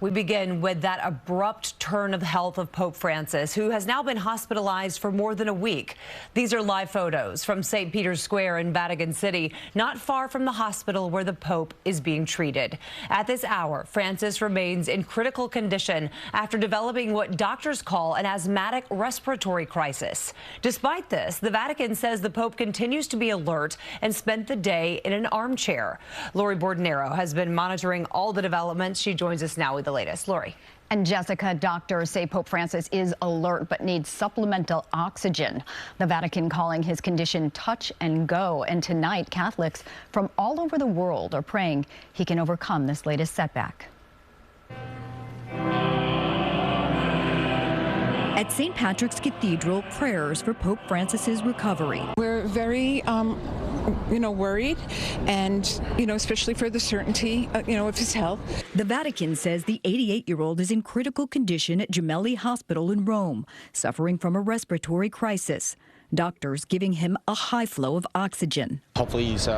We begin with that abrupt turn of health of Pope Francis, who has now been hospitalized for more than a week. These are live photos from St. Peter's Square in Vatican City, not far from the hospital where the Pope is being treated. At this hour, Francis remains in critical condition after developing what doctors call an asthmatic respiratory crisis. Despite this, the Vatican says the Pope continues to be alert and spent the day in an armchair. Bordonaro has been monitoring all the developments. She joins us now with the latest. Lori. And Jessica, doctors say Pope Francis is alert but needs supplemental oxygen. The Vatican calling his condition touch and go. And tonight, Catholics from all over the world are praying he can overcome this latest setback. At St. Patrick's Cathedral, prayers for Pope Francis's recovery. We're very worried, and especially for the certainty of his health. The Vatican says the 88-year-old is in critical condition at Gemelli Hospital in Rome, suffering from a respiratory crisis. Doctors giving him a high flow of oxygen. Hopefully he's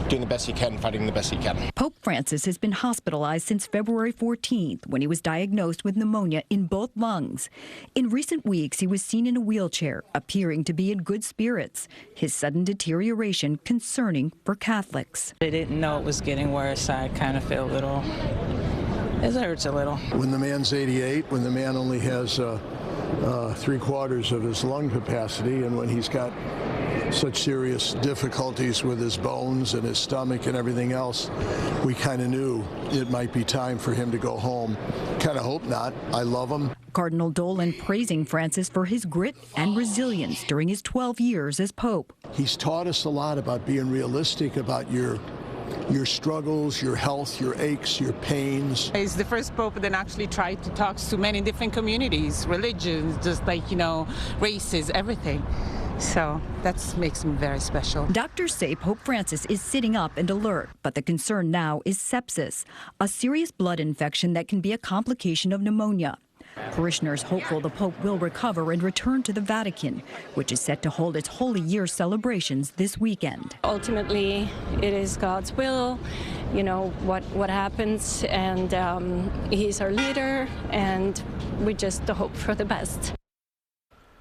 doing the best he can, fighting the best he can. Pope Francis has been hospitalized since February 14th when he was diagnosed with pneumonia in both lungs. In recent weeks, he was seen in a wheelchair, appearing to be in good spirits. His sudden deterioration concerning for Catholics. I didn't know it was getting worse. I kind of feel a little, it hurts a little. When the man's 88, when the man only has 3/4 of his lung capacity, and when he's got such serious difficulties with his bones and his stomach and everything else, we kind of knew it might be time for him to go home. Kind of hope not. I love him. Cardinal Dolan praising Francis for his grit and resilience during his 12 years as Pope. He's taught us a lot about being realistic about your struggles, your health, your aches, your pains. He's the first pope that actually tried to talk to many different communities, religions, just like, races, everything. So that makes him very special. Doctors say Pope Francis is sitting up and alert, but the concern now is sepsis, a serious blood infection that can be a complication of pneumonia. Parishioners hopeful the Pope will recover and return to the Vatican, which is set to hold its Holy Year celebrations this weekend. Ultimately, it is God's will, what happens, and he's our leader, and we just hope for the best.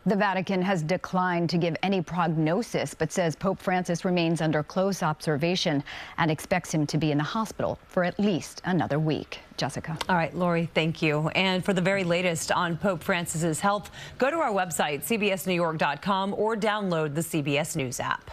The Vatican has declined to give any prognosis, but says Pope Francis remains under close observation and expects him to be in the hospital for at least another week. Jessica. All right, Lori, thank you. And for the very latest on Pope Francis's health, go to our website, cbsnewyork.com, or download the CBS News app.